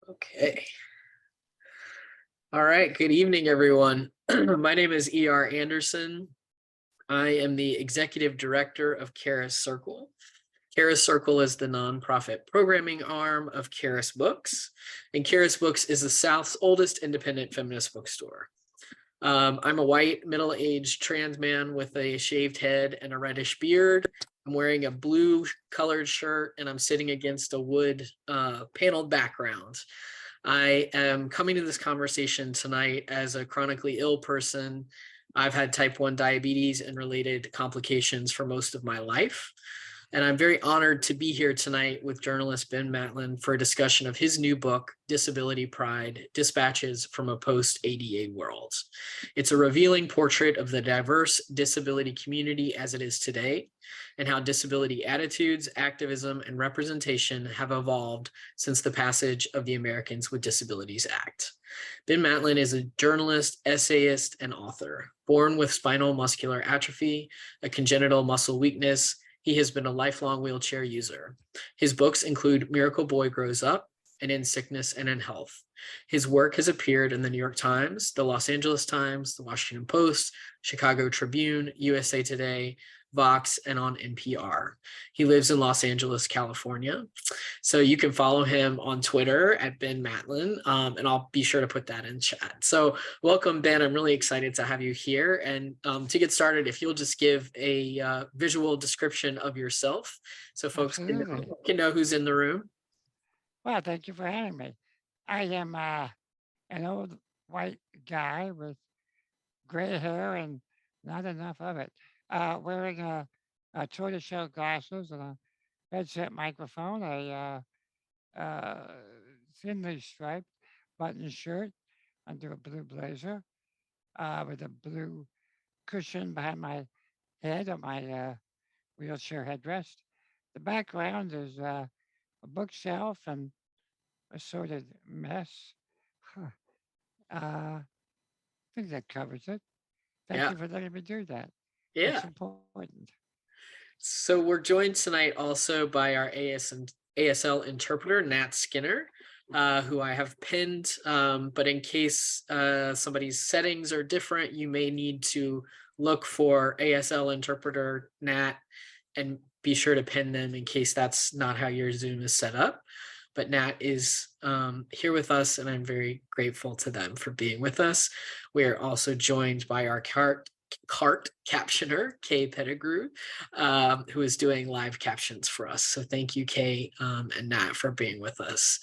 Okay. All right. Good evening, everyone. My name is E.R. Anderson. I am the executive director of Charis Circle. Charis Circle is the nonprofit programming arm of Charis Books, and Charis Books is the South's oldest independent feminist bookstore. I'm a white, middle-aged trans man with a shaved head and a reddish beard. I'm wearing a blue colored shirt and I'm sitting against a wood paneled background. I am coming to this conversation tonight as a chronically ill person. I've had type 1 diabetes and related complications for most of my life. And I'm very honored to be here tonight with journalist Ben Mattlin for a discussion of his new book, Disability Pride: Dispatches from a Post-ADA World. It's a revealing portrait of the diverse disability community as it is today, and how disability attitudes, activism, and representation have evolved since the passage of the Americans with Disabilities Act. Ben Mattlin is a journalist, essayist, and author. Born with spinal muscular atrophy, a congenital muscle weakness, he has been a lifelong wheelchair user. His books include Miracle Boy Grows Up and In Sickness and in Health. His work has appeared in the New York Times, the Los Angeles Times, the Washington Post, Chicago Tribune, USA Today, Vox, and on NPR. He lives in Los Angeles, California. So you can follow him on Twitter at Ben Mattlin, and I'll be sure to put that in chat. So welcome, Ben. I'm really excited to have you here. And to get started, if you'll just give a visual description of yourself so folks can know who's in the room. Well, thank you for having me. I am an old white guy with gray hair and not enough of it, wearing a tortoiseshell glasses and a headset microphone, a thinly striped button shirt under a blue blazer, with a blue cushion behind my head on my wheelchair headrest. The background is a bookshelf and assorted mess. Huh. I think that covers it. Thank you for letting me do that. Yeah. That's important. So we're joined tonight also by our ASL interpreter, Nat Skinner, who I have pinned. But in case somebody's settings are different, you may need to look for ASL interpreter Nat and be sure to pin them in case that's not how your Zoom is set up. But Nat is here with us, and I'm very grateful to them for being with us. We are also joined by our cart captioner, Kay Pettigrew, who is doing live captions for us. So thank you, Kay and Nat, for being with us.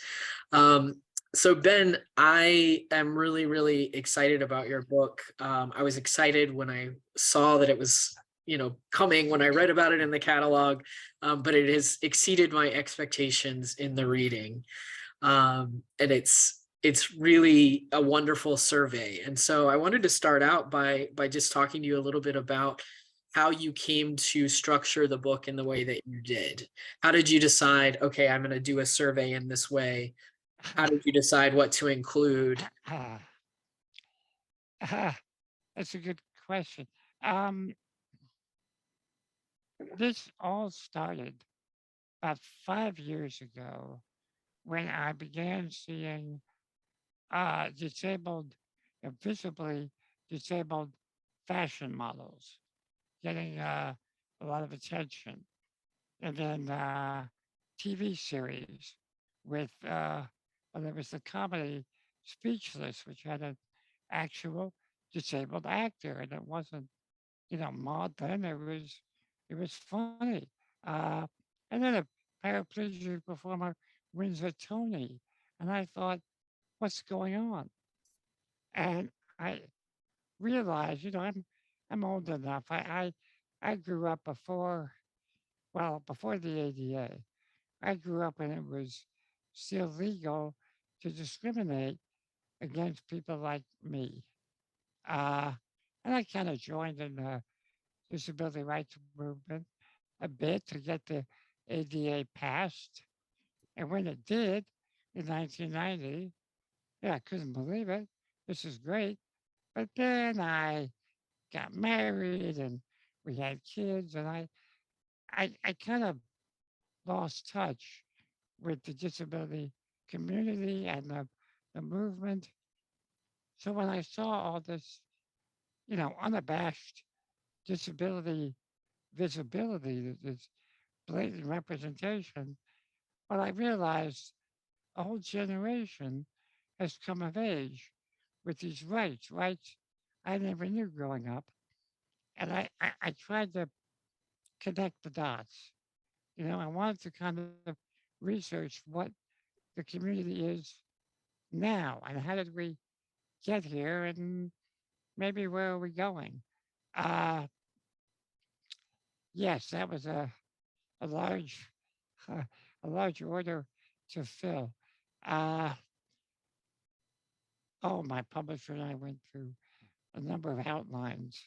So Ben, I am really, really excited about your book. I was excited when I saw that it was coming, when I read about it in the catalog, but it has exceeded my expectations in the reading. And it's really a wonderful survey. And so I wanted to start out by just talking to you a little bit about how you came to structure the book in the way that you did. How did you decide, okay, I'm going to do a survey in this way? How did you decide what to include? That's a good question. This all started about 5 years ago when I began seeing visibly disabled fashion models getting a lot of attention. And then TV series with, well, there was the comedy Speechless, which had an actual disabled actor, and it wasn't, maud then, it was funny. And then a paraplegic performer wins a Tony, and I thought, what's going on? And I realized, I'm old enough. I grew up before the ADA. I grew up when it was still legal to discriminate against people like me. And I kind of joined in the disability rights movement a bit to get the ADA passed. And when it did in 1990, yeah, I couldn't believe it. This is great. But then I got married and we had kids, and I kind of lost touch with the disability community and the movement. So when I saw all this, unabashed disability visibility, this blatant representation, well, I realized a whole generation has come of age with these rights I never knew growing up. And I tried to connect the dots. I wanted to kind of research what the community is now and how did we get here and maybe where are we going. Uh, yes, that was a large a large order to fill. Uh, my publisher and I went through a number of outlines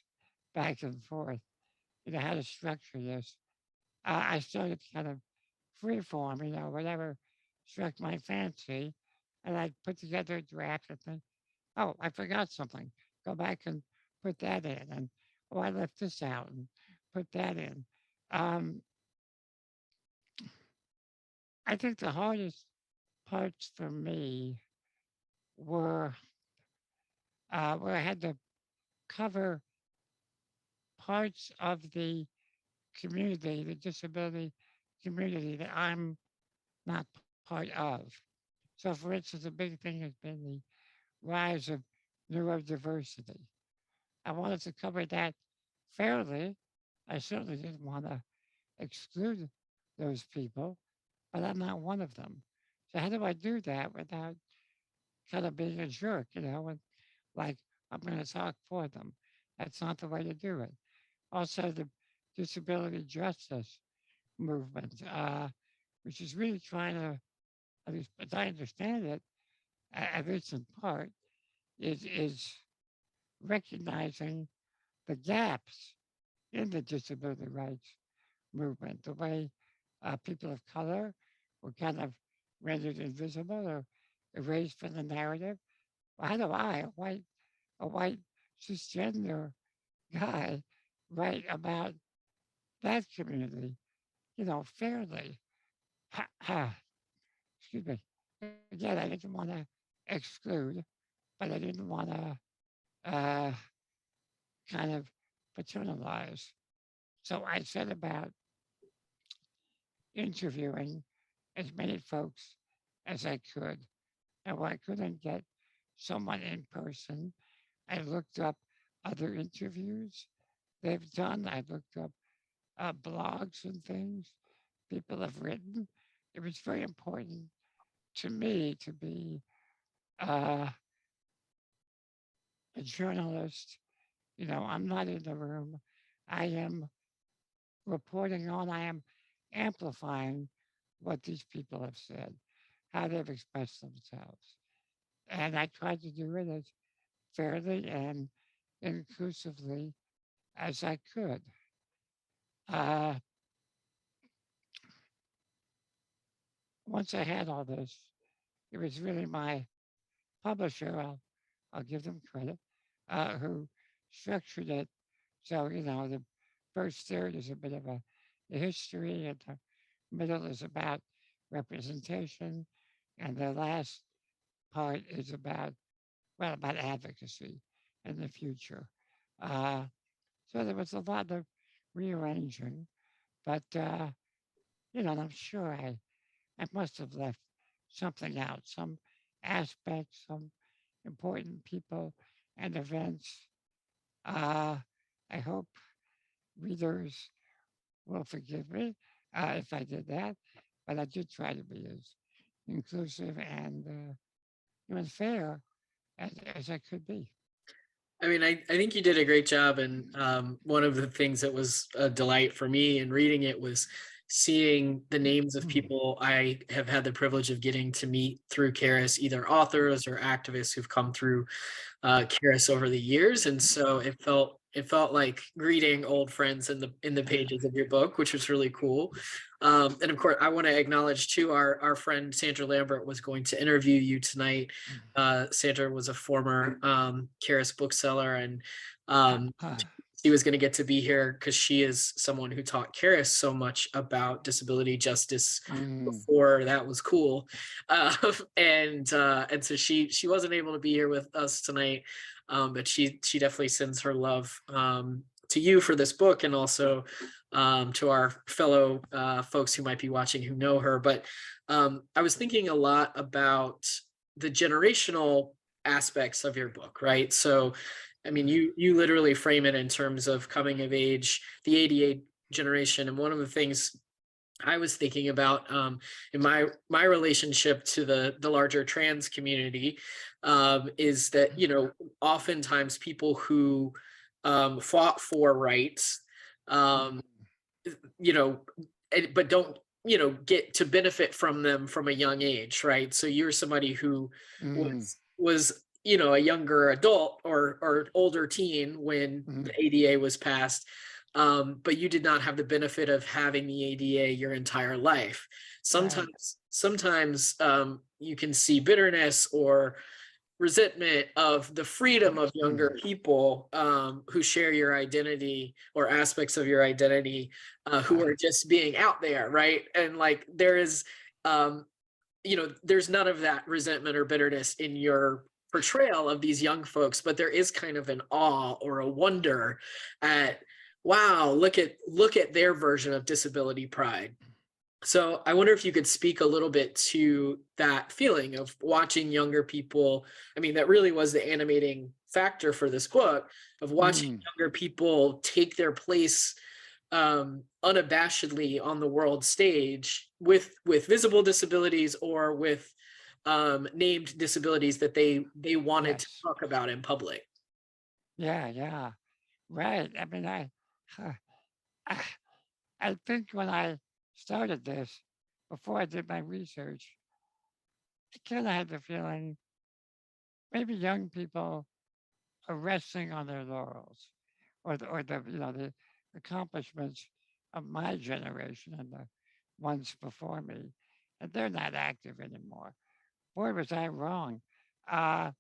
back and forth, how to structure this. I started kind of free form, whatever struck my fancy, and I put together a draft and think, oh, I forgot something. Go back and put that in, and oh, I left this out and put that in. Um, I think the hardest parts for me were where I had to cover parts of the community, the disability community that I'm not part of. So, for instance, a big thing has been the rise of neurodiversity. I wanted to cover that fairly. I certainly didn't want to exclude those people, but I'm not one of them. So, how do I do that without kind of being a jerk, and like I'm going to talk for them? That's not the way to do it. Also, the disability justice movement, which is really trying to, at least as I understand it, at least in part, is recognizing the gaps in the disability rights movement, the way people of color were kind of rendered invisible or erased from the narrative. Well, how do I, a white cisgender guy, write about that community, fairly? Excuse me. Again, I didn't want to exclude, but I didn't want to uh, kind of paternalize. So I set about interviewing as many folks as I could. And when I couldn't get someone in person, I looked up other interviews they've done. I looked up blogs and things people have written. It was very important to me to be uh, a journalist. I'm not in the room. I am reporting on, I am amplifying what these people have said, how they've expressed themselves. And I tried to do it as fairly and inclusively as I could. Uh, Once I had all this, it was really my publisher, I'll give them credit, who structured it. So, the first third is a bit of a history, and the middle is about representation, and the last part is about advocacy in the future. Uh, so there was a lot of rearranging, but I'm sure I must have left something out, some aspects, some important people and events. I hope readers will forgive me if I did that, but I did try to be as inclusive and even fair as I could be. I mean, I think you did a great job. And one of the things that was a delight for me in reading it was seeing the names of people I have had the privilege of getting to meet through Charis, either authors or activists who've come through Charis over the years. And so it felt like greeting old friends in the pages of your book, which was really cool. And of course, I want to acknowledge too, our friend Sandra Lambert was going to interview you tonight. Sandra was a former Charis bookseller, and she was going to get to be here because she is someone who taught Charis so much about disability justice Mm, before that was cool. And so she wasn't able to be here with us tonight, but she definitely sends her love to you for this book, and also to our fellow folks who might be watching who know her. But I was thinking a lot about the generational aspects of your book, right? So I mean, you literally frame it in terms of coming of age, the ADA generation. And one of the things I was thinking about in my relationship to the larger trans community is that, you know, oftentimes people who fought for rights, um, you know, but don't, you know, get to benefit from them from a young age, right? So you're somebody who mm, was you know, a younger adult or older teen when the mm, ADA was passed, but you did not have the benefit of having the ADA your entire life. right. Sometimes you can see bitterness or resentment of the freedom of Mm, younger people who share your identity or aspects of your identity, who uh, are just being out there, right? And like there is, um, you know, there's none of that resentment or bitterness in your portrayal of these young folks, but there is kind of an awe or a wonder at, wow, look at their version of disability pride. So I wonder if you could speak a little bit to that feeling of watching younger people. I mean, that really was the animating factor for this book, of watching mm, younger people take their place unabashedly on the world stage with visible disabilities or with named disabilities that they wanted to yes. talk about in public. Yeah, yeah. Right. I mean, I, I think when I started this, before I did my research, I kind of had the feeling maybe young people are resting on their laurels, or the you know the accomplishments of my generation and the ones before me, and they're not active anymore. Boy, was I wrong. Uh,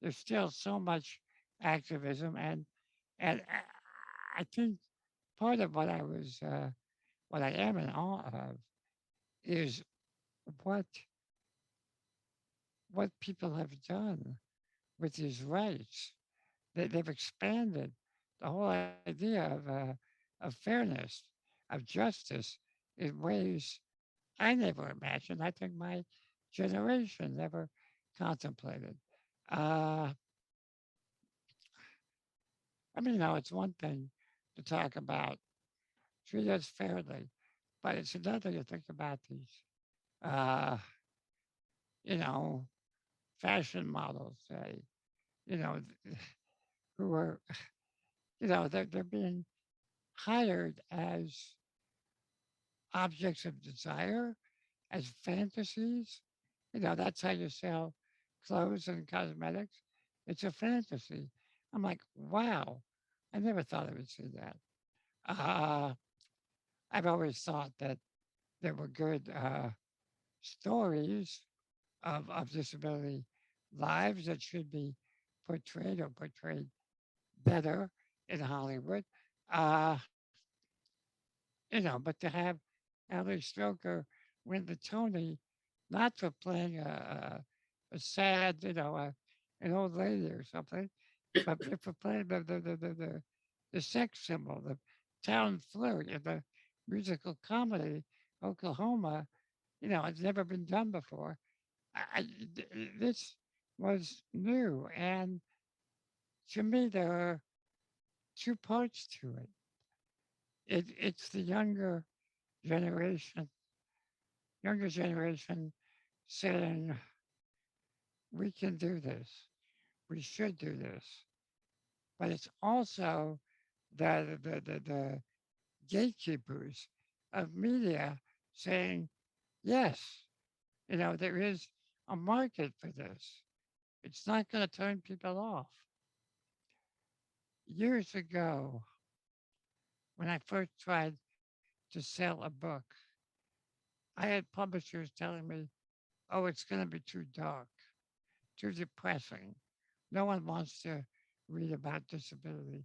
there's still so much activism, and I think part of what I am in awe of is what what people have done with these rights. They've expanded the whole idea of fairness, of justice in ways I never imagined. I think my generation never contemplated. Uh, I mean, it's one thing to talk about treat us fairly, but it's another to think about these, uh, you know, fashion models, say, you know, who are, they're being hired as objects of desire, as fantasies. That's how you sell clothes and cosmetics. It's a fantasy. I'm like, wow, I never thought I would see that. Uh, I've always thought that there were good stories of disability lives that should be portrayed better in Hollywood. Uh, but to have Ali Stroker win the Tony, not for playing a sad, an old lady or something, but for playing the sex symbol, the town flirt in the musical comedy Oklahoma, it's never been done before. This was new, and to me, there are two parts to it. It's the generation, younger generation saying, we can do this, we should do this. But it's also the gatekeepers of media saying, yes, there is a market for this. It's not going to turn people off. Years ago, when I first tried to sell a book, I had publishers telling me, oh, it's going to be too dark, too depressing. No one wants to read about disability.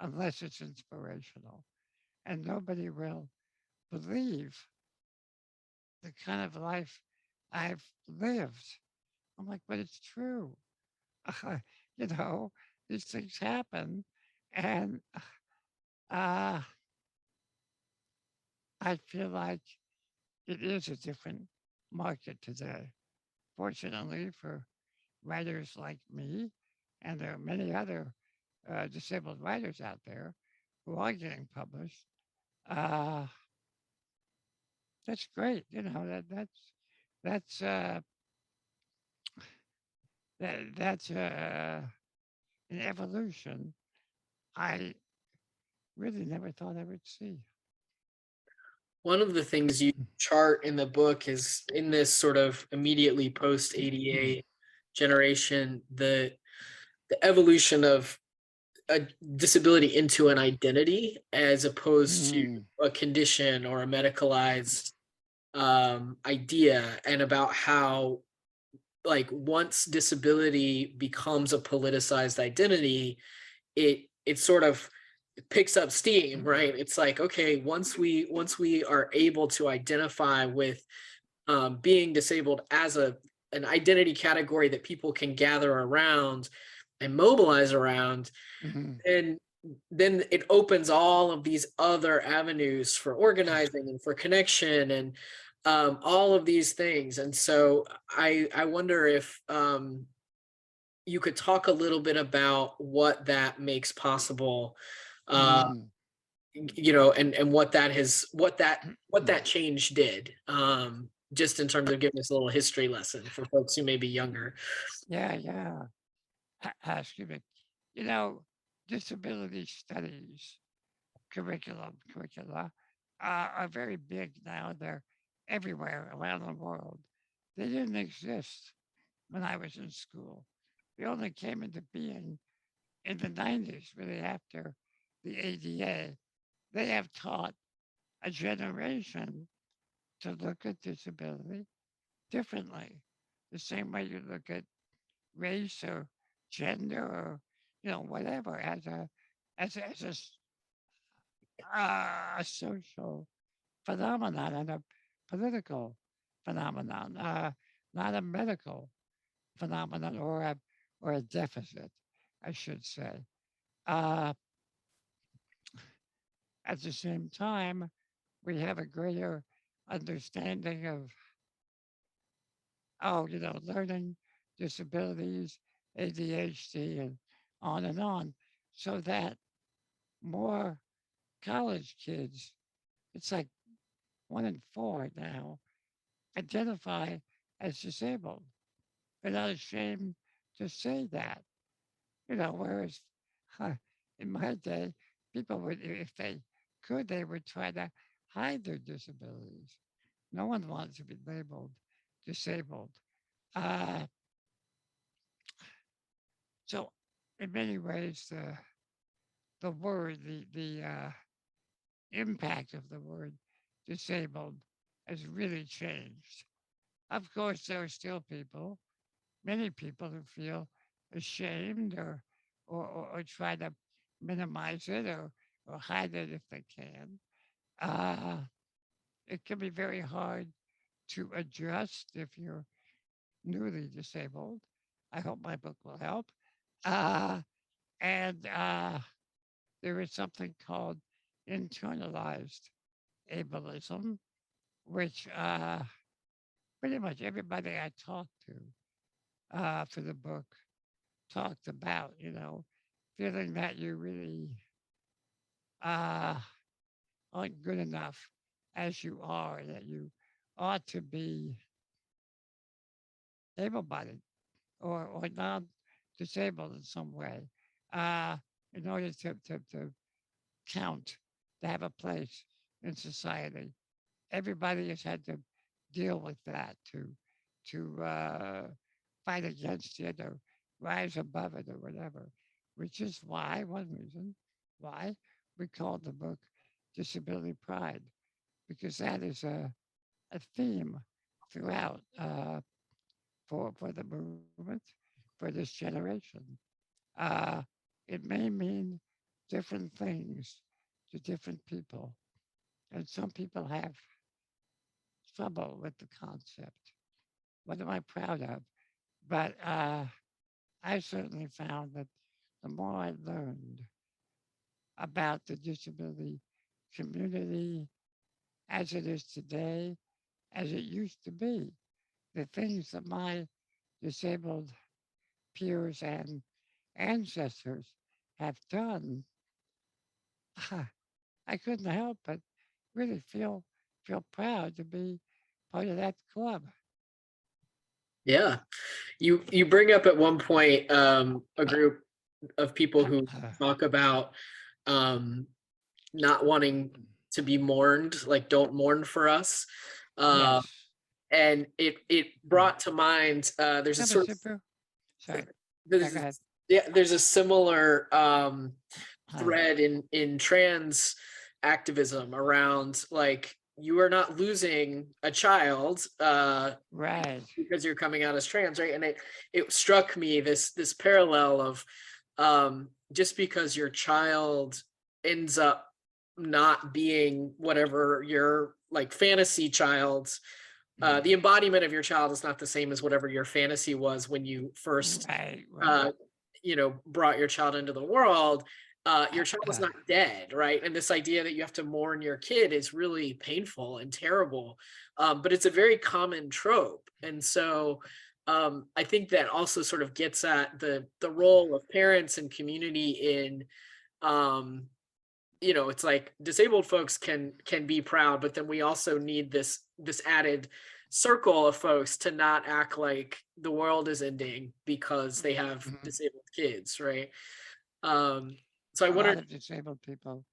unless it's inspirational. And nobody will believe the kind of life I've lived. I'm like, but it's true. You know, these things happen. And uh, I feel like it is a different market today. Fortunately for writers like me, and there are many other disabled writers out there who are getting published. Uh, that's great. You know that's that's an evolution I really never thought I would see. One of the things you chart in the book is in this sort of immediately post ADA generation, the evolution of a disability into an identity as opposed to Mm, a condition or a medicalized idea, and about how, like, once disability becomes a politicized identity, it sort of picks up steam, right? It's like, okay, once we are able to identify with being disabled as an identity category that people can gather around and mobilize around, mhm. and then it opens all of these other avenues for organizing and for connection and all of these things. And so I wonder if you could talk a little bit about what that makes possible, uh, Mm. and what that change did, just in terms of giving us a little history lesson for folks who may be younger. Yeah, yeah. Excuse me. You know, disability studies curricula are very big now. They're everywhere around the world. They didn't exist when I was in school. They only came into being in the 90s, really after the ADA. They have taught a generation to look at disability differently, the same way you look at race or gender or whatever as a social phenomenon and a political phenomenon, not a medical phenomenon or a deficit, I should say. Uh, at the same time, we have a greater understanding of learning disabilities, ADHD, and on, so that more college kids, it's like 1 in 4 now, identify as disabled. They're not ashamed to say that, whereas in my day, people would, if they could, they would try to hide their disabilities. No one wants to be labeled disabled. Uh, so, in many ways, the word, the impact of the word disabled has really changed. Of course, there are still people, many people who feel ashamed or try to minimize it or hide it if they can. Uh, it can be very hard to adjust if you're newly disabled. I hope my book will help. Uh, and there is something called internalized ableism, which pretty much everybody I talked to for the book talked about, feeling that you really uh, aren't good enough as you are, that you ought to be able bodied or non disabled in some way uh, in order to count, to have a place in society. Everybody has had to deal with that to fight against it or rise above it or whatever, which is why one reason why we called the book Disability Pride, because that is a theme throughout for the movement for this generation. Uh, it may mean different things to different people. And some people have trouble with the concept. What am I proud of? But I certainly found that the more I learned about the disability community as it is today, as it used to be, the things that my disabled peers and ancestors have done, I couldn't help but really feel proud to be part of that club. Yeah. You bring up at one point a group of people who talk about um not wanting to be mourned, like don't mourn for us. Yes. And it brought to mind there's a Have a sort of sipper. Sorry. Yeah, there's go ahead. yeah, there's a similar Uh, thread in trans activism around like you are not losing a child right. because you're coming out as trans, right? And it struck me this parallel of just because your child ends up not being whatever your like fantasy child's the embodiment of your child is not the same as whatever your fantasy was when you first Right. uh, Right. brought your child into the world. Your child is not dead, right? And this idea that you have to mourn your kid is really painful and terrible, but it's a very common trope. And so I think that also sort of gets at the role of parents and community in it's like disabled folks can be proud, but then we also need this added circle of folks to not act like the world is ending because they have disabled kids, right? So I A lot wondered, of disabled people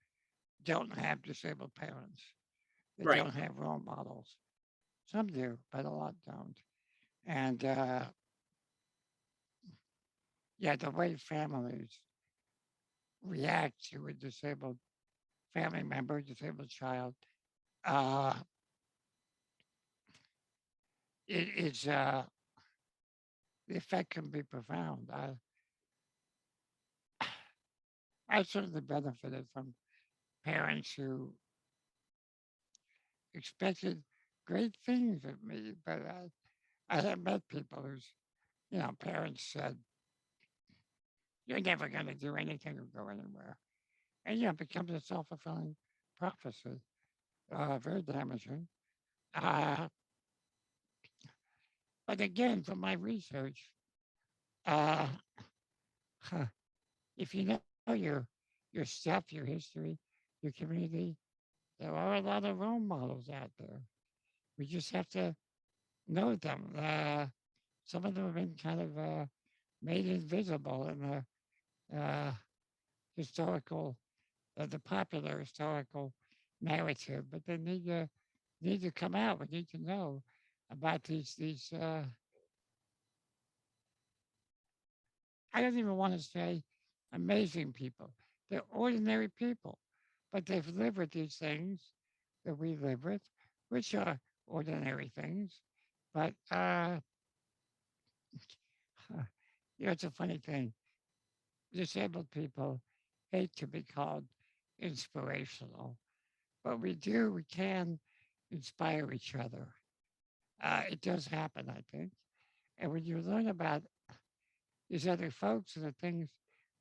don't have disabled parents. They right? don't have role models. Some do, but a lot don't. And yeah, the way families react to a disabled family member, disabled child, uh, it is the effect can be profound. I certainly benefited from parents who expected great things of me, but I have met people whose parents said, "You're never going to do anything or go anywhere," and it becomes a self-fulfilling prophecy. Very damaging. Uh, but again, from my research, uh, if you know your stuff, your history, your community, there are a lot of role models out there. We just have to know them. Some of them have been kind of made invisible in the historical, the popular historical narrative, but they need to come out. We need to know about these. I don't even want to say amazing people. They're ordinary people, but they've lived with these things that we live with, which are ordinary things. But it's a funny thing. Disabled people hate to be called inspirational, but we can inspire each other. It does happen, I think. And when you learn about these other folks and the things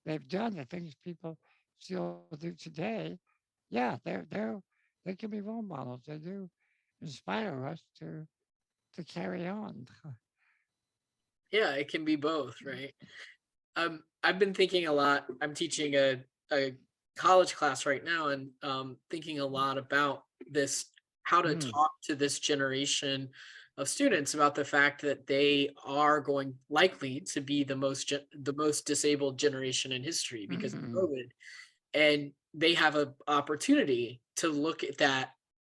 they've done, the things people still do today, yeah, they can be role models. They do inspire us to carry on. Yeah, it can be both, right? I've been thinking a lot. I'm teaching a college class right now, and thinking a lot about this, how to Mm, talk to this generation of students about the fact that they are going likely to be the most disabled generation in history because of mm, COVID, and they have an opportunity to look at that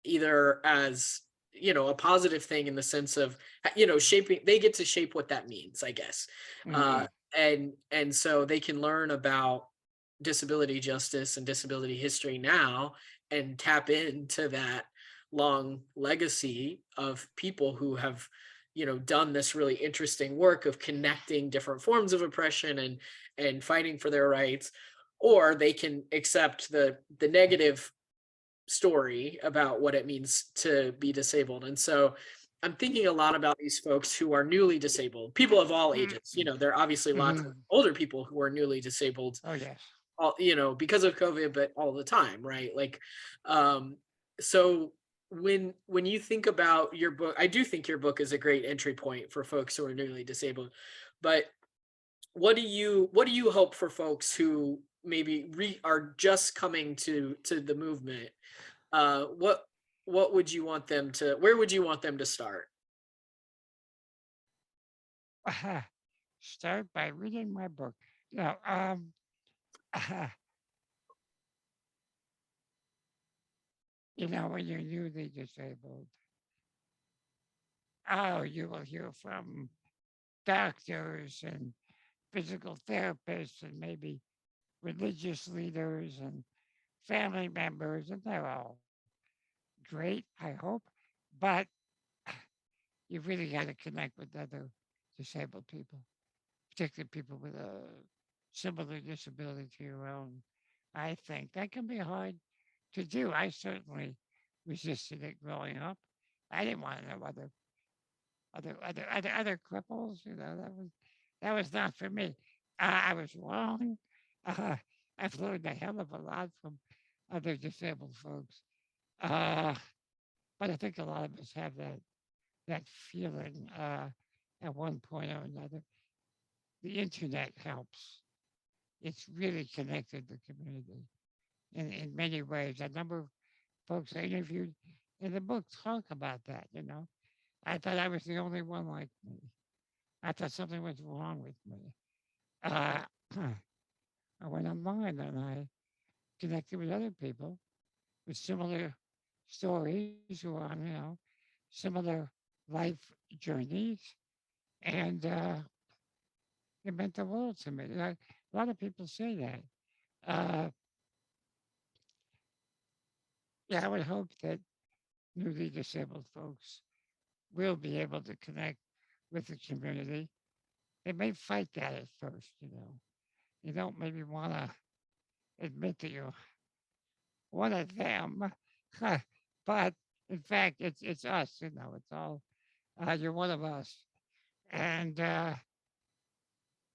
either as a positive thing in the sense of shaping. They get to shape what that means, I guess. uh mm, and so they can learn about disability justice and disability history now and tap into that long legacy of people who have done this really interesting work of connecting different forms of oppression and fighting for their rights, or they can accept the negative story about what it means to be disabled. And so I'm thinking a lot about these folks who are newly disabled, people of all ages. You know, there are obviously lots of Mhm. older people who are newly disabled, Oh, yes. all, you know, because of COVID, but all the time, right? Like, um, so when you think about your book, I do think your book is a great entry point for folks who are newly disabled. But what do you hope for folks who maybe are just coming to the movement? What would you want them to, where would you want them to start? Start by reading my book. No, when you're newly disabled, oh, you will hear from doctors and physical therapists and maybe religious leaders and family members, and they're all great, I hope. But you really got to connect with other disabled people, particularly people with a similar disability to your own. I think that can be hard to do. I certainly resisted it growing up. I didn't want to know other cripples. That was not for me. I was wrong. Uh, I've learned a hell of a lot from other disabled folks. Uh, but I think a lot of us have that feeling at one point or another. The internet helps. It's really connected the community in many ways. A number of folks I interviewed in the book talk about that. I thought I was the only one like me. I thought something was wrong with me. Uh, I went online and I connected with other people with similar stories who are on, similar life journeys. And it meant the world to me. A lot of people say that. Uh, yeah, I would hope that newly disabled folks will be able to connect with the community. They may fight that at first. You don't maybe want to admit that you're one of them, but in fact, it's us. It's all you're one of us, and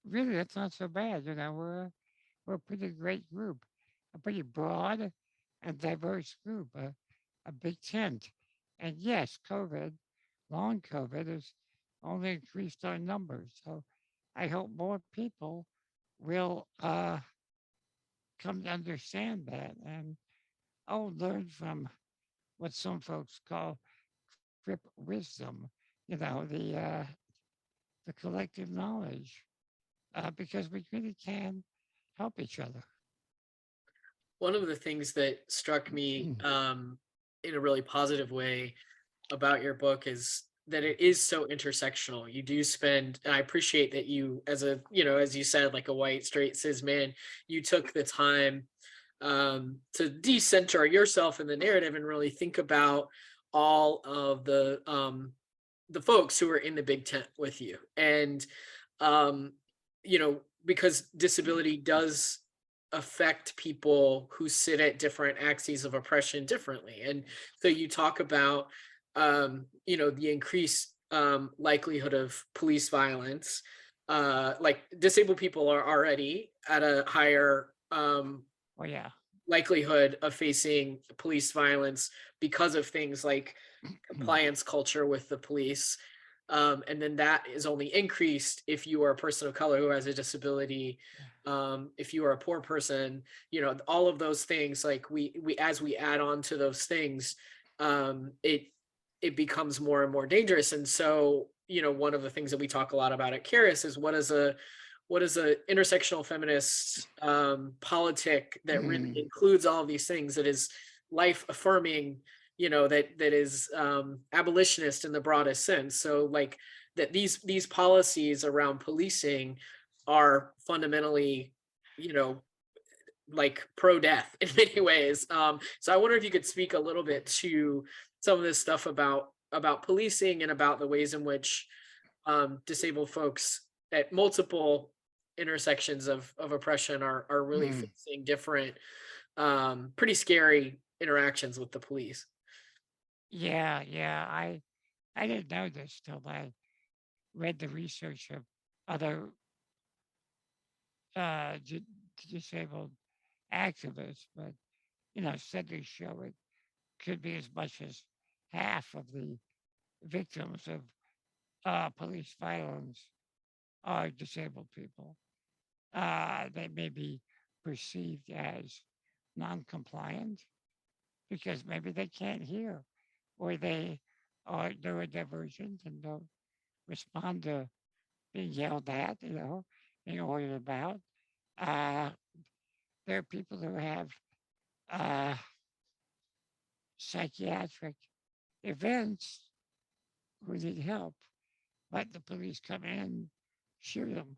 really, that's not so bad. We're a pretty great group, a pretty broad and diverse group, a big tent. And yes, long COVID, has only increased our numbers. So I hope more people will come to understand that and learn from what some folks call crip wisdom, the collective knowledge, because we really can help each other. One of the things that struck me in a really positive way about your book is that it is so intersectional. You do spend, and I appreciate that you, as a, as you said, like a white straight cis man, you took the time to decenter yourself in the narrative and really think about all of the folks who are in the big tent with you. And um, because disability does affect people who sit at different axes of oppression differently. And so you talk about the increased likelihood of police violence. Like disabled people are already at a higher Oh yeah. likelihood of facing police violence because of things like compliance culture with the police. And then that is only increased if you are a person of color who has a disability. If you are a poor person, all of those things, like we as we add on to those things, it becomes more and more dangerous. And so, one of the things that we talk a lot about at Charis is what is a intersectional feminist politic that really includes all of these things, that is life affirming, that is abolitionist in the broadest sense. So like that these policies around policing are fundamentally, like pro-death in many ways. So I wonder if you could speak a little bit to some of this stuff about policing and about the ways in which disabled folks at multiple intersections of oppression are really Mm. facing different, pretty scary interactions with the police. Yeah, yeah. I didn't know this till I read the research of other uh, di- disabled activists, but studies show it could be as much as half of the victims of police violence are disabled people. They may be perceived as non-compliant because maybe they can't hear, or they are neurodivergent and don't respond to being yelled at, being ordered about. Uh, there are people who have uh, psychiatric events who need help, but the police come in, shoot them.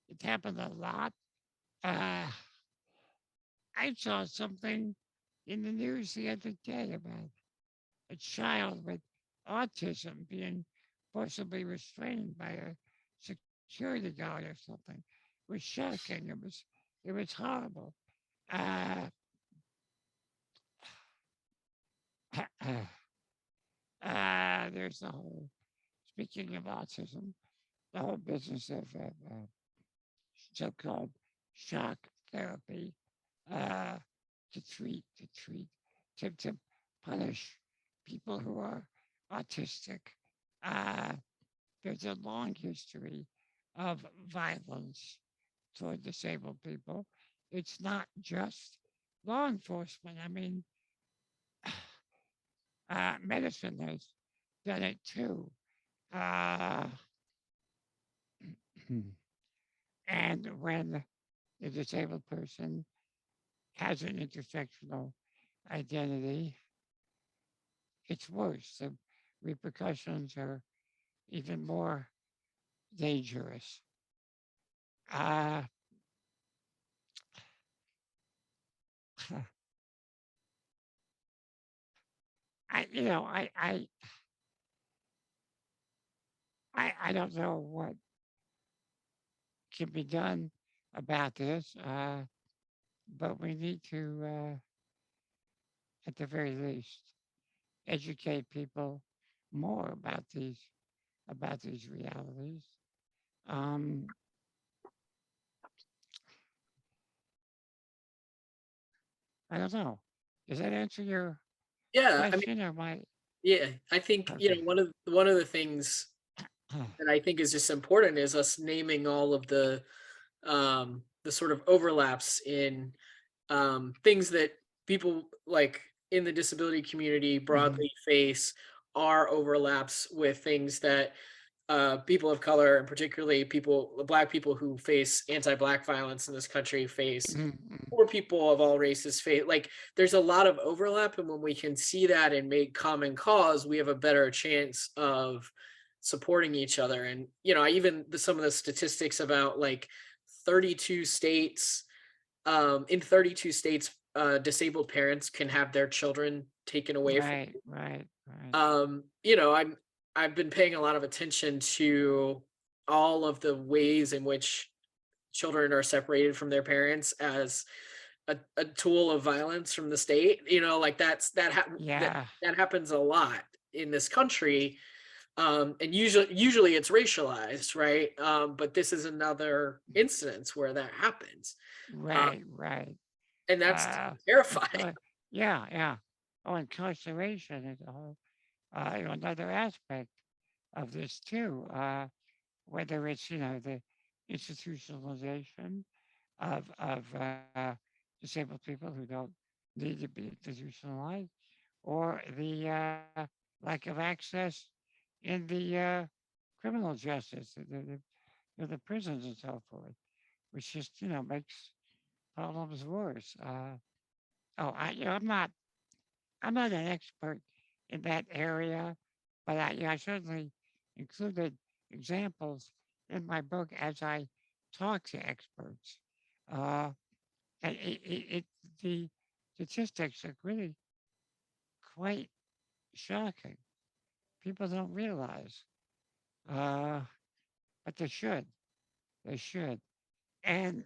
It happened a lot. Uh, I saw something in the news the other day about a child with autism being forcibly restrained by a security guard or something. It was shocking. It was horrible. Uh, there's the whole, speaking of autism, the whole business of so-called shock therapy uh, to treat, to punish people who are autistic. Uh, there's a long history of violence toward disabled people. It's not just law enforcement. I mean, medicine has done it too. Uh, and when the disabled person has an intersectional identity, it's worse. The repercussions are even more dangerous. Uh, I, you know, I don't know what can be done about this, but we need to, at the very least, educate people more about these realities. Um, I don't know. Does that answer your Yeah, I mean, question or my? yeah, I think, Okay. one of the things that I think is just important is us naming all of the sort of overlaps in, things that people like in the disability community Mhm. broadly face are overlaps with things that people of color, and particularly black people who face anti-black violence in this country face, Mhm, mhm. or people of all races face. Like, there's a lot of overlap, and when we can see that and make common cause, we have a better chance of supporting each other. And I even some of the statistics about, like, 32 states, in 32 states, disabled parents can have their children taken away from. Right, right, right. I've been paying a lot of attention to all of the ways in which children are separated from their parents as a tool of violence from the state. Like, Yeah, that happens a lot in this country. And usually it's racialized, right? But this is another instance where that happens. uh, right, right. and that's Uh, terrifying. incar- yeah, yeah. Oh, incarceration is a whole, another aspect of this too. Whether it's the institutionalization of disabled people who don't need to be institutionalized, or the lack of access in the criminal justice, the prisons and so forth, which just makes problems worse. Oh, I'm not an expert in that area, but I certainly included examples in my book as I talk to experts. Uh, and the statistics are really quite shocking. People don't realize, uh, but they should. They should. And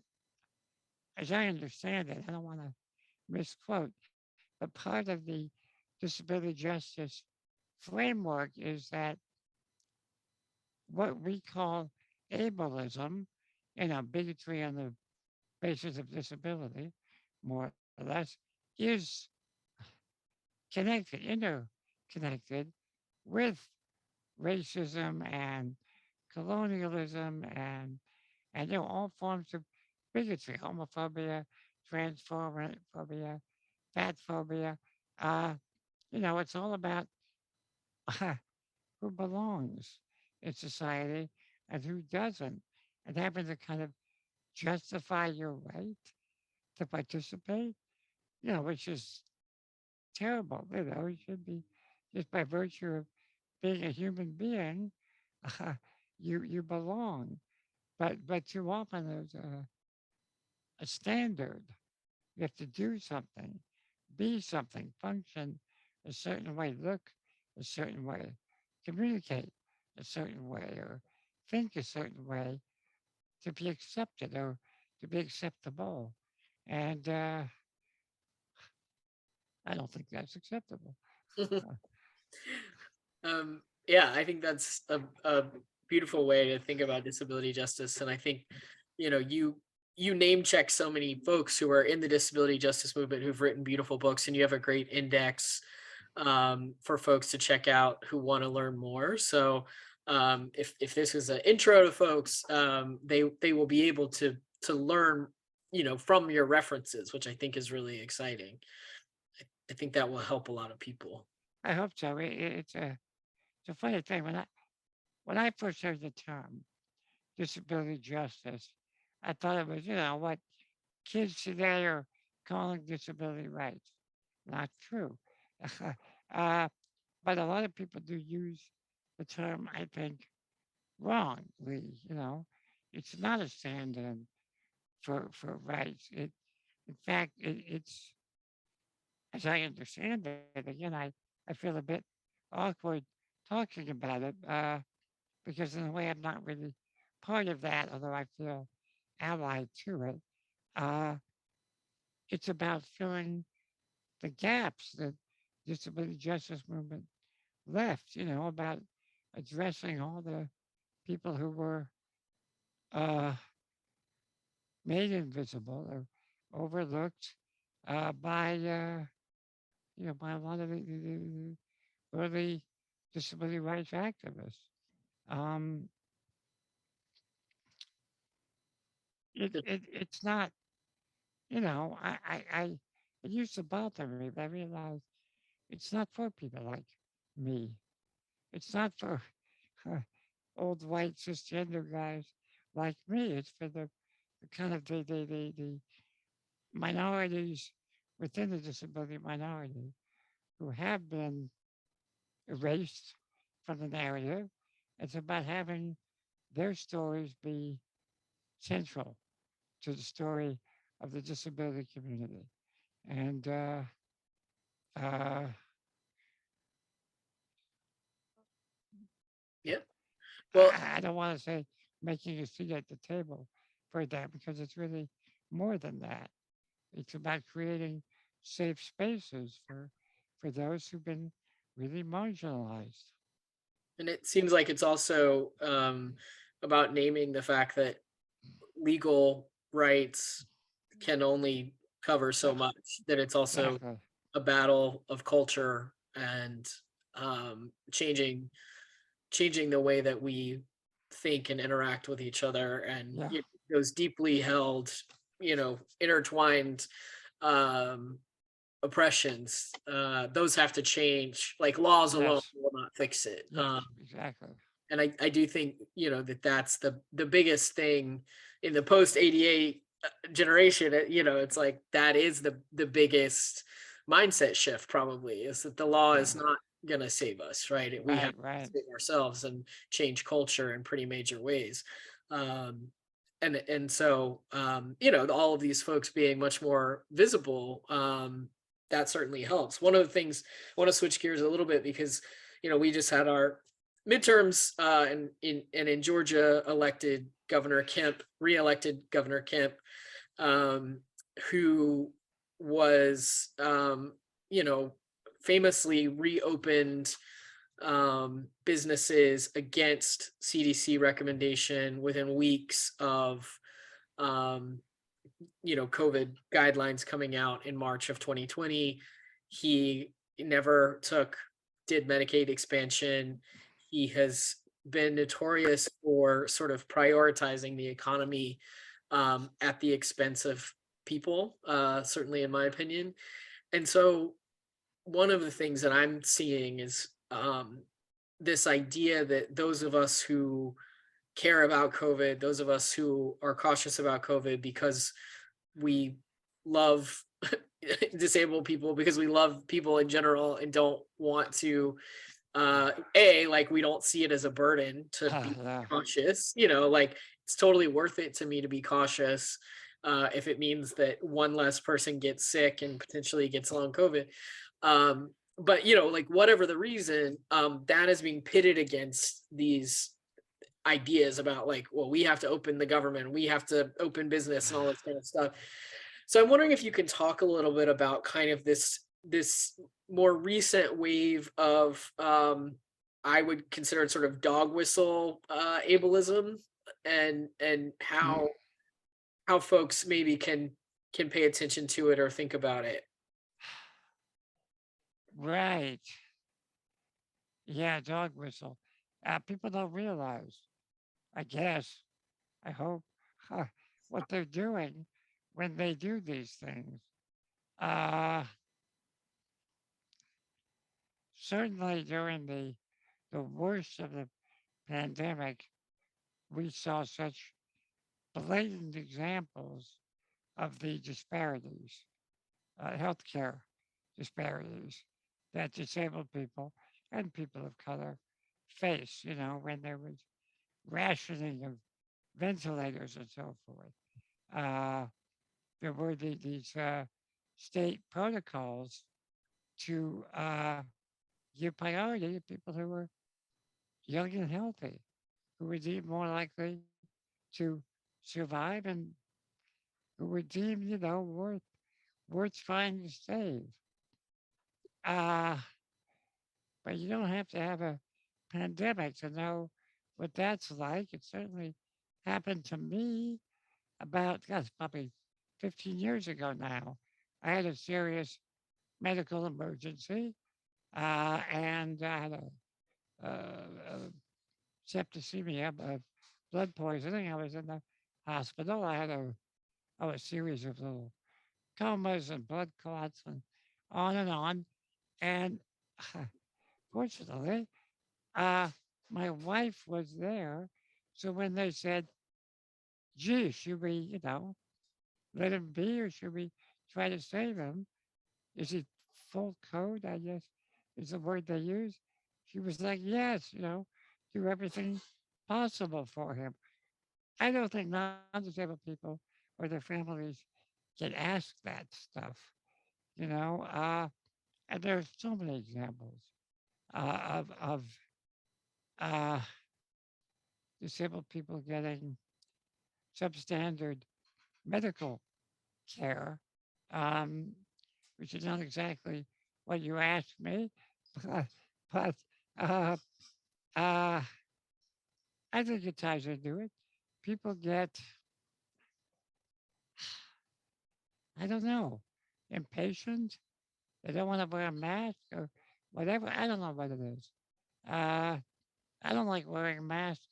as I understand it, I don't want to misquote, but part of the disability justice framework is that what we call ableism, bigotry on the basis of disability, more or less, is connected, interconnected with racism and colonialism and all forms of bigotry, homophobia, transphobia, fat phobia. Uh, it's all about who belongs in society and who doesn't, and having to kind of justify your right to participate, which is terrible. It should be just by virtue of being a human being, uh, you belong. But too often there's a standard. You have to do something, be something, function a certain way, look a certain way, communicate a certain way, or think a certain way to be accepted or to be acceptable. And I don't think that's acceptable. Yeah, I think that's a beautiful way to think about disability justice. And I think, you name check so many folks who are in the disability justice movement who've written beautiful books, and you have a great index for folks to check out who want to learn more. So if this is an intro to folks, they will be able to learn, from your references, which I think is really exciting. I think that will help a lot of people. I hope so. It's a funny thing. When I first heard the term disability justice, I thought it was, what kids today are calling disability rights. Not true. uh, but a lot of people do use the term, I think, wrongly. It's not a stand-in for rights. In fact, it's, as I understand it, again, I feel a bit awkward talking about it because in a way I'm not really part of that, although I feel allied to it. Uh, it's about filling the gaps that disability justice movement left, about addressing all the people who were uh, made invisible or overlooked by a lot of the early disability rights activists. Um, it's not, it used to bother me, but I realized it's not for people like me. It's not for old white cisgender guys like me. It's for the kind of the minorities within the disability minority who have been erased from the narrative. It's about having their stories be central to the story of the disability community. And uh, Yeah. Well, I don't want to say making a seat at the table for that because it's really more than that. It's about creating safe spaces for those who've been really marginalized. and it seems like it's also about naming the fact that legal rights can only cover so Yeah, much, that it's also exactly. a battle of culture and changing the way that we think and interact with each other, and Yeah. those deeply held, intertwined um oppressions, those have to change. Like, laws alone Yes. will not fix it. Yes. Exactly. And I do think, that's the biggest thing in the post 88 generation. It's like that is the biggest mindset shift, probably, is that the law is Yeah. not gonna save us, right? We have Right. to Right. save ourselves and change culture in pretty major ways. um and so all of these folks being much more visible, that certainly helps. One of the things, I want to switch gears a little bit, because we just had our midterms, and in Georgia, reelected Governor Kemp, um, who was, you know, famously reopened businesses against CDC recommendation within weeks of, um, COVID guidelines coming out in March of 2020. He never did Medicaid expansion. He has been notorious for sort of prioritizing the economy at the expense of people, certainly in my opinion. And so one of the things that I'm seeing is this idea that those of us who care about COVID, those of us who are cautious about COVID because we love disabled people, because we love people in general and don't want to, like, we don't see it as a burden to be Yeah. cautious, like, it's totally worth it to me to be cautious, if it means that one less person gets sick and potentially gets long COVID. But like, whatever the reason, that is being pitted against these ideas about, like, well, we have to open the government, we have to open business and all this kind of stuff. So I'm wondering if you can talk a little bit about kind of this more recent wave of, I would consider it sort of dog whistle ableism, and Mm, how folks maybe can pay attention to it or think about it. right. Yeah, dog whistle. People don't realize, I guess, I hope, what they're doing when they do these things. Uh, Certainly during the worst of the pandemic, we saw such blatant examples of the disparities, healthcare disparities that disabled people and people of color face, when there was rationing of ventilators and so forth. Uh, there were these state protocols to give priority to people who were young and healthy, who were deemed more likely to survive and who were deemed, worth trying to save. Uh, but you don't have to have a pandemic to know what that's like. It certainly happened to me about, gosh, probably 15 years ago now. I had a serious medical emergency, and I had a septicemia, blood poisoning. I was in the hospital. I had a series of little comas and blood clots and on and on. And fortunately, uh, my wife was there. So when they said, gee, should we, let him be or should we try to save him? Is he full code, I guess is the word they use? She was like, yes, do everything possible for him. I don't think non-disabled people or their families can ask that stuff, you know. And there's so many examples of uh, disabled people getting substandard medical care, um, which is not exactly what you asked me, but, but uh, uh, I think it's time to do it. People get, I don't know, impatient. They don't want to wear a mask or whatever. I don't know what it is. Uh, I don't like wearing masks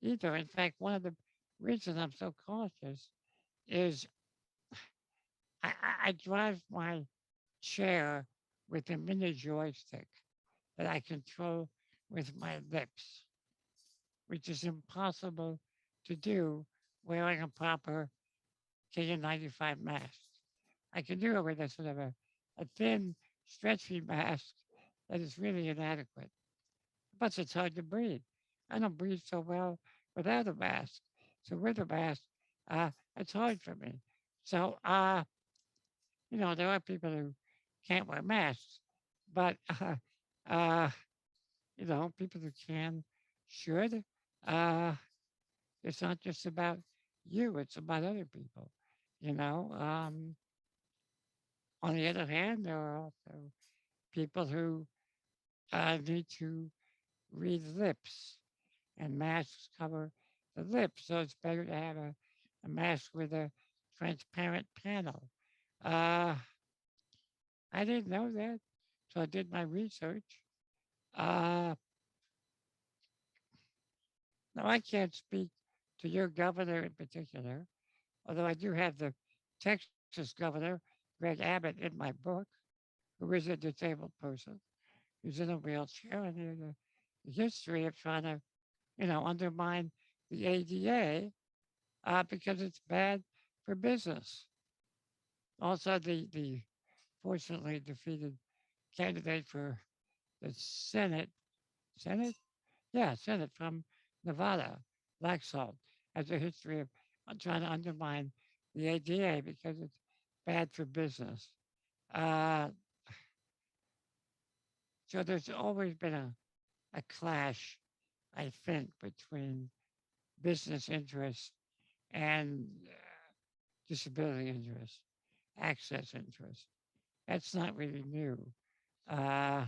either. In fact, one of the reasons I'm so cautious is I drive my chair with a mini joystick that I control with my lips, which is impossible to do wearing a proper KN95 mask. I can do it with a sort of a thin, stretchy mask that is really inadequate. Plus, it's hard to breathe. I don't breathe so well without a mask. So with a mask, it's hard for me. So, there are people who can't wear masks, but, uh, people who can should. Uh, it's not just about you; it's about other people. You know. On the other hand, there are also people who need to read lips, and masks cover the lips, so it's better to have a mask with a transparent panel. Uh, I didn't know that, so I did my research. Uh, Now, I can't speak to your governor in particular, although I do have the Texas governor, Greg Abbott, in my book, who is a disabled person who's in a wheelchair, and the history of trying to, undermine the ADA because it's bad for business. Also, the fortunately defeated candidate for the Senate, yeah, Senate from Nevada, Laxalt, has a history of trying to undermine the ADA because it's bad for business. Uh, so there's always been a clash, I think, between business interests and disability interests, access interests. That's not really new. Uh,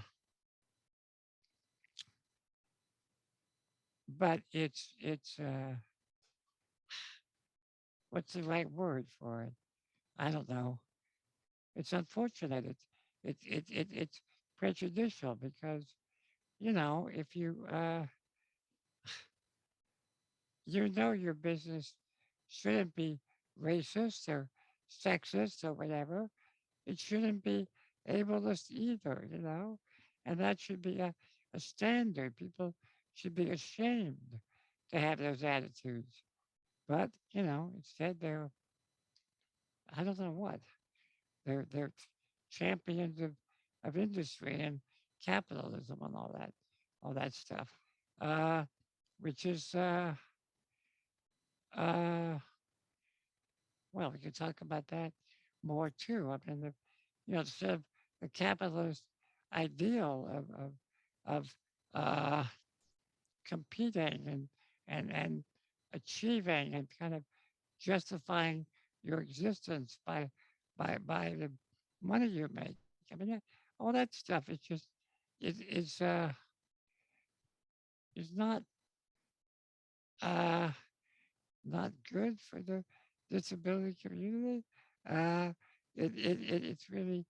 but it's what's the right word for it? I don't know. It's unfortunate. It's prejudicial because if your business shouldn't be racist or sexist or whatever. It shouldn't be ableist either, and that should be a standard. People should be ashamed to have those attitudes. But, instead I don't know what, they're champions of industry and capitalism and all that stuff, uh, which is, uh, well, we could talk about that more too. I mean, instead of the capitalist ideal of competing and achieving and kind of justifying your existence by the money you make. I mean, all that stuff is is uh, not good for the disability community. Uh, it's really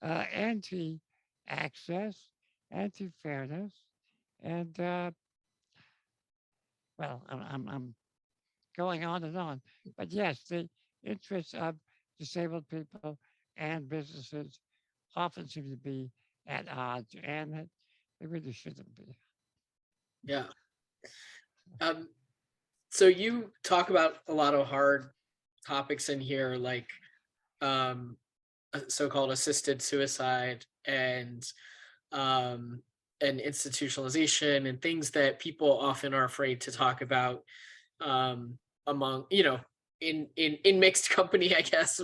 anti-access, anti-fairness, and well, I'm going on and on. But yes, the interests of disabled people and businesses often seem to be at odds, and they really shouldn't be. Yeah. Um, so you talk about a lot of hard topics in here, like um, so-called assisted suicide um, and institutionalization and things that people often are afraid to talk about um, among in mixed company, I guess.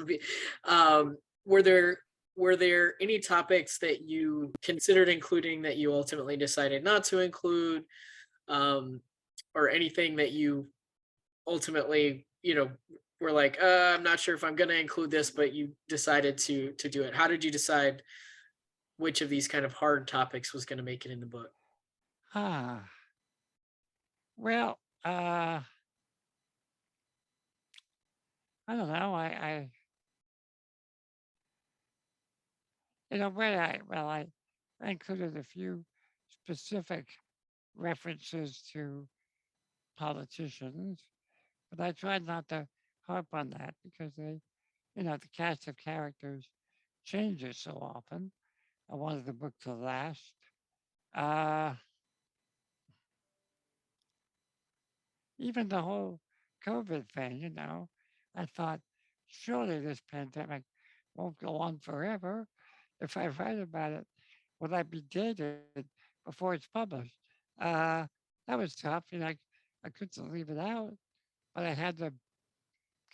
Um, were there were there any topics that you considered including that you ultimately decided not to include, um, or anything that you ultimately were like, I'm not sure if I'm going to include this, but you decided to do it? How did you decide which of these kind of hard topics was going to make it in the book? Ah, well, I don't know. In a way, I included a few specific references to politicians, but I tried not to harp on that because the cast of characters changes so often. I wanted the book to last. Uh, Even the whole COVID thing, I thought surely this pandemic won't go on forever. If I write about it, will I be dated before it's published? Uh, that was tough. I couldn't leave it out, but I had to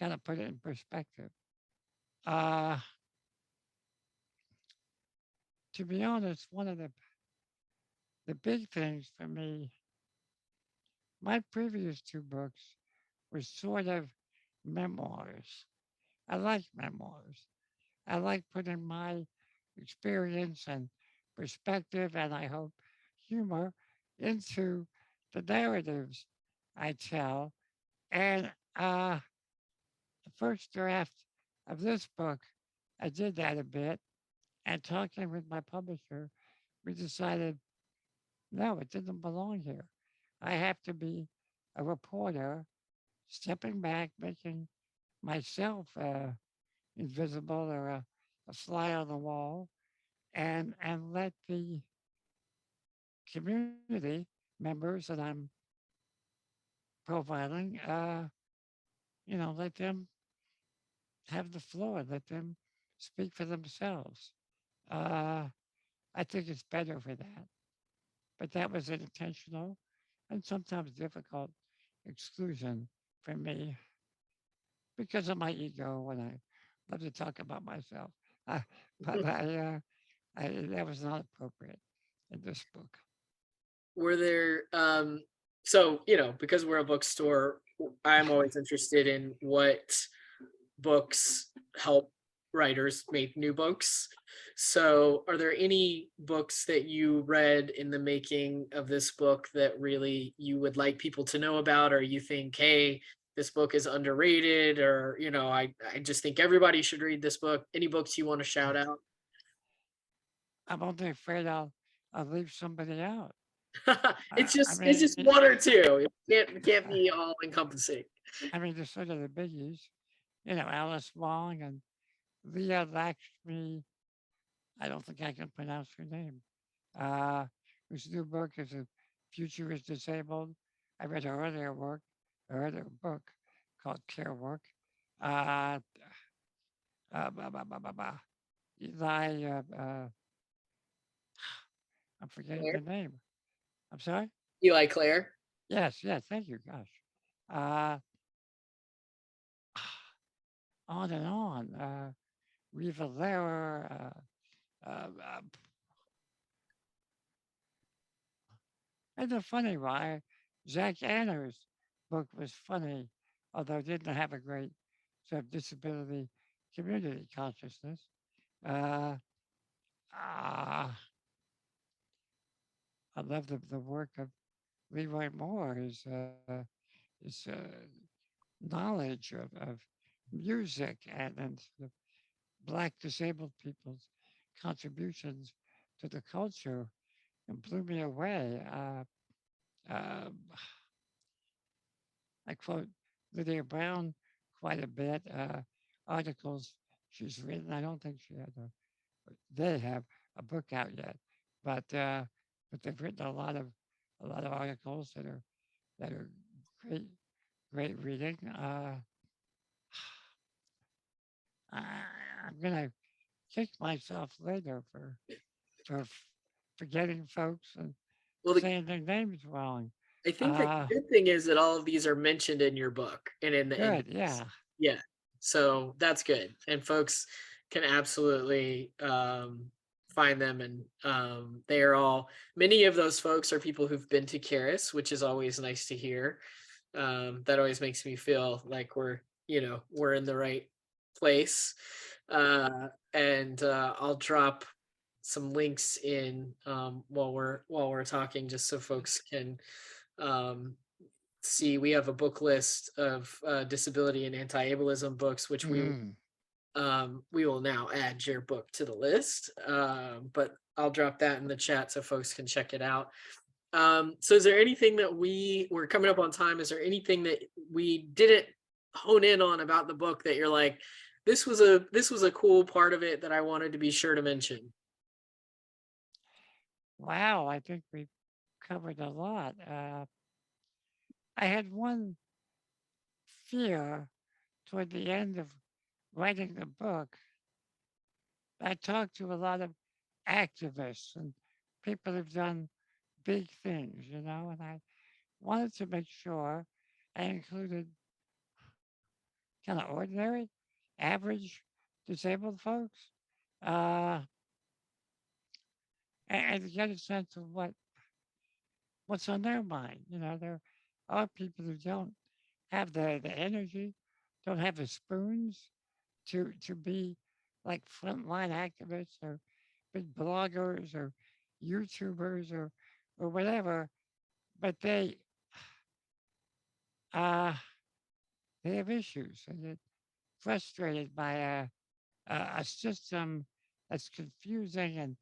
kind of put it in perspective. Uh, to be honest, one of the big things for me my previous two books were sort of memoirs. I like memoirs. I like putting my experience and perspective, and I hope humor, into the narratives I tell. And the first draft of this book, I did that a bit. And talking with my publisher, we decided no, it didn't belong here. I have to be a reporter, stepping back, making myself invisible or a fly on the wall, and let the community members that I'm profiling, let them have the floor, let them speak for themselves. Uh, I think it's better for that. But that was an intentional and sometimes difficult exclusion for me because of my ego and I love to talk about myself. Uh, but that was not appropriate in this book. Were there so because we're a bookstore, I'm always interested in what books help writers make new books. So are there any books that you read in the making of this book that really you would like people to know about, or you think, hey, this book is underrated, or I just think everybody should read this book? Any books you want to shout out? I'm only afraid I'll leave somebody out. it's I just it's mean, just one or two. It can't be all encompassing. I mean, the sort of the biggies, Alice Wong and Leah Lakshmi. I don't think I can pronounce her name. Uh, whose new book is A Future is Disabled. I read her earlier book called Care Work. Uh, bah, bah, bah, bah, bah. Eli, I'm forgetting Claire? the name. I'm sorry? Eli Claire? Yes, yes, thank you, gosh. Uh, on and on. Riva Lehrer, uh, uh, and the funny why Zach Anner's book was funny, although it didn't have a great sort of disability community consciousness. Uh, uh, I love the work of Leroy Moore, his knowledge of music and sort of Black disabled people's contributions to the culture and blew me away. Um, I quote Lydia Brown quite a bit, articles she's written. I don't think they have a book out yet, but they've written a lot of articles that are great great reading. I, I'm gonna kick myself later for forgetting folks and Well, saying their names wrong. I think the Uh, good thing is that all of these are mentioned in your book and in the Good, index. yeah. Yeah. So that's good. And folks can absolutely find them. And they are all, many of those folks are people who've been to Charis, which is always nice to hear. That always makes me feel like we're in the right place. And I'll drop some links in while we're talking, just so folks can um, see. We have a book list of disability and anti-ableism books, which Mm. we will now add your book to the list. But I'll drop that in the chat so folks can check it out. So is there anything that we're coming up on time? Is there anything that we didn't hone in on about the book that you're like, this was a cool part of it that I wanted to be sure to mention? Wow, I think we've covered a lot. I had one fear toward the end of writing the book. I talked to a lot of activists and people who've done big things, and I wanted to make sure I included kind of ordinary, average disabled folks, uh, and to get a sense of what's on their mind. They're are people who don't have the energy, don't have the spoons to be like frontline activists or big bloggers or YouTubers or whatever, but uh they have issues and get frustrated by a system that's confusing and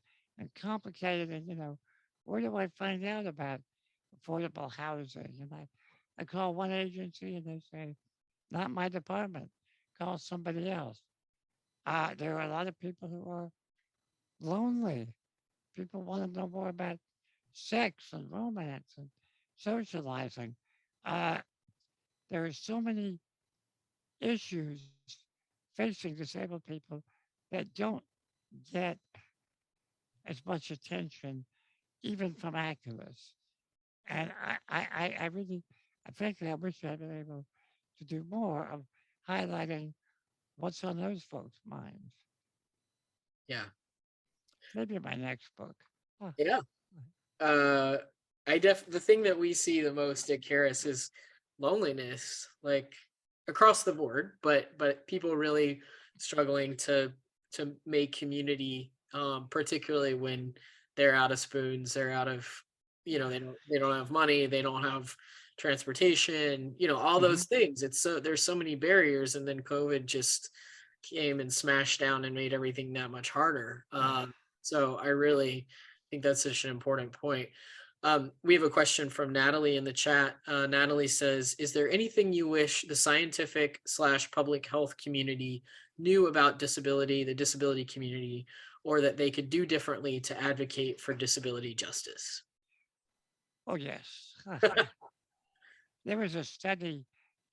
complicated. And, where do I find out about affordable housing? And I call one agency and they say, not my department, call somebody else. There are a lot of people who are lonely. People want to know more about sex and romance and socializing. Uh, there are so many issues facing disabled people that don't get as much attention, even from activists. And I really, frankly, I wish I'd been able to do more of highlighting what's on those folks' minds. Yeah. Maybe my next book. Huh. Yeah. The thing that we see the most at Charis is loneliness, like across the board, but people really struggling to make community, particularly when they're out of spoons, they're out of, they don't have money, they don't have transportation, all those things. There's so many barriers, and then COVID just came and smashed down and made everything that much harder. So I really think that's such an important point. We have a question from Natalie in the chat. Natalie says, is there anything you wish the scientific/public health community knew about disability, the disability community, or that they could do differently to advocate for disability justice? Oh, yes. There was a study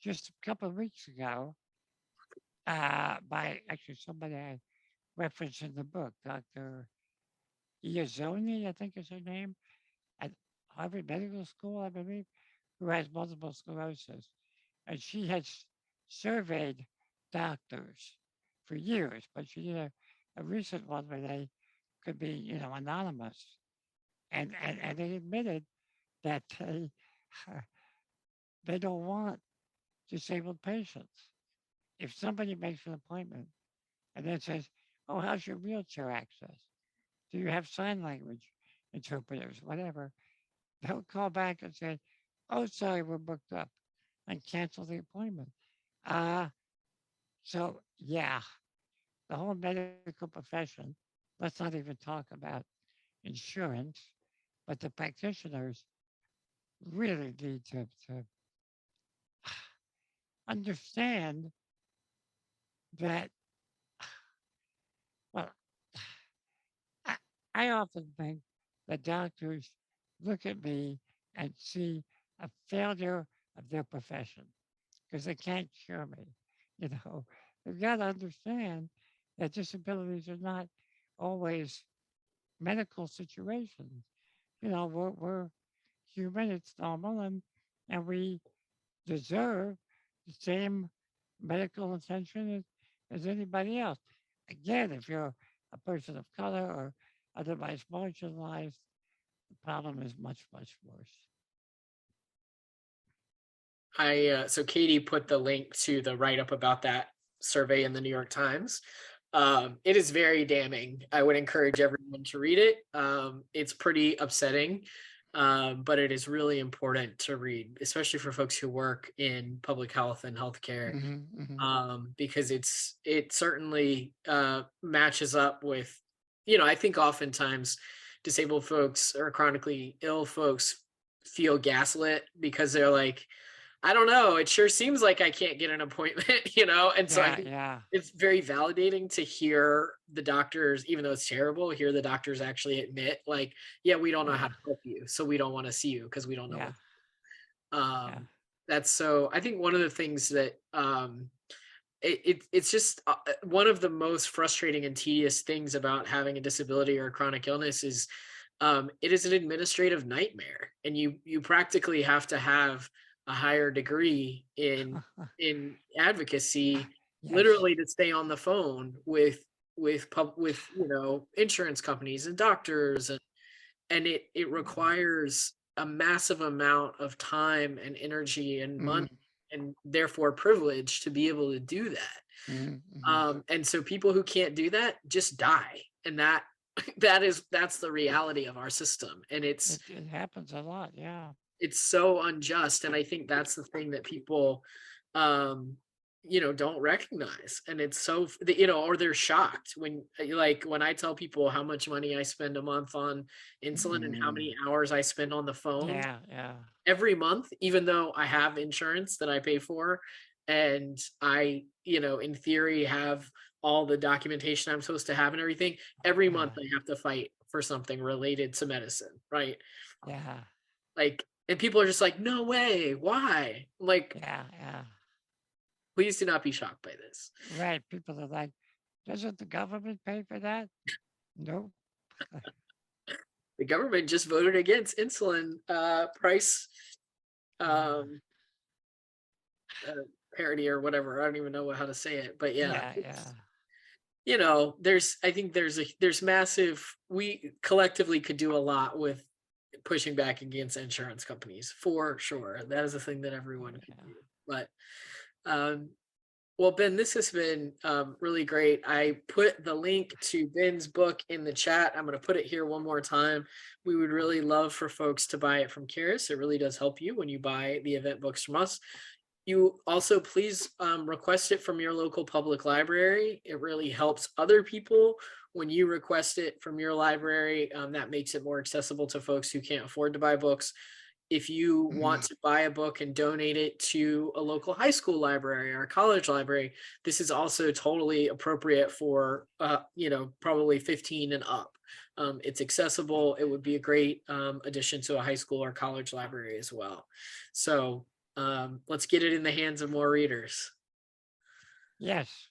just a couple of weeks ago by actually somebody I referenced in the book, Dr. Iazoni, I think is her name, at Harvard Medical School, I believe, who has multiple sclerosis. And she has surveyed doctors for years, but she did a recent one where they could be, anonymous. And they admitted that they don't want disabled patients. If somebody makes an appointment and then says, oh, how's your wheelchair access? Do you have sign language interpreters? Whatever. They'll call back and say, oh, sorry, we're booked up, and cancel the appointment. Uh, so, yeah, the whole medical profession, let's not even talk about insurance, but the practitioners really need to understand that, well, I, I often think that doctors look at me and see a failure of their profession because they can't cure me. They've got to understand that disabilities are not always medical situations. We're human, it's normal, and we deserve the same medical attention as anybody else. Again, if you're a person of color or otherwise marginalized, the problem is much, much worse. So Katie put the link to the write-up about that survey in the New York Times. It is very damning. I would encourage everyone to read it. It's pretty upsetting, but it is really important to read, especially for folks who work in public health and healthcare, because it certainly matches up with, I think oftentimes disabled folks or chronically ill folks feel gaslit because they're like, I don't know, it sure seems like I can't get an appointment, and so I think it's very validating to hear the doctors, even though it's terrible, hear the doctors actually admit, like, yeah, we don't know how to help you, so we don't want to see you because we don't know what. That's so, I think one of the things that it's just one of the most frustrating and tedious things about having a disability or a chronic illness is it is an administrative nightmare, and you practically have to have a higher degree in advocacy, literally, to stay on the phone with insurance companies and doctors, and it requires a massive amount of time and energy and money Mm, and therefore privilege to be able to do that. mm, mhm. And so people who can't do that just die. And that that's the reality of our system. And It happens a lot. Yeah. it's so unjust. And I think that's the thing that people um don't recognize. And it's so or they're shocked when like when I tell people how much money I spend a month on insulin and how Mm, many hours I spend on the phone yeah. Yeah. every month, even though I have insurance that I pay for, and I, in theory have all the documentation I'm supposed to have and everything, every month Yeah. I have to fight for something related to medicine, right? Yeah. Like, and people are just like, no way, why? Like, Yeah. Yeah. please do not be shocked by this. Right. People are like, doesn't the government pay for that? Nope. The government just voted against insulin price Uh, um uh, parity or whatever. I don't even know how to say it, but yeah, yeah. Yeah. there's I think there's massive we collectively could do a lot with pushing back against insurance companies for sure. That is a thing that everyone could Yeah. do. But um well, Ben, this has been really great. I put the link to Ben's book in the chat. I'm going to put it here one more time. We would really love for folks to buy it from Charis. It really does help you when you buy the event books from us. You also please request it from your local public library. It really helps other people when you request it from your library. That makes it more accessible to folks who can't afford to buy books. If you want Mm, to buy a book and donate it to a local high school library or a college library, this is also totally appropriate for, probably 15 and up. It's accessible. It would be a great addition to a high school or college library as well. So let's get it in the hands of more readers. yes.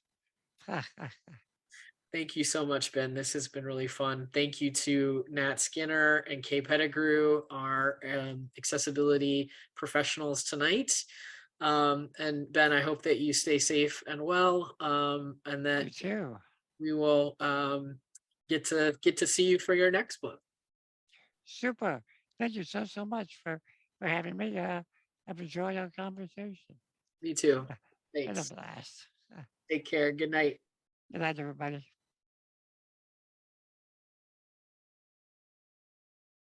Thank you so much, Ben. This has been really fun. Thank you to Nat Skinner and Kay Pettigrew, our accessibility professionals tonight. And Ben, I hope that you stay safe and well, and that You too. we will get to see you for your next book. Super. Thank you so much for having me. I've enjoyed our conversation. Me too. Been a Thanks. blast. Take care. Good night. Good night, everybody.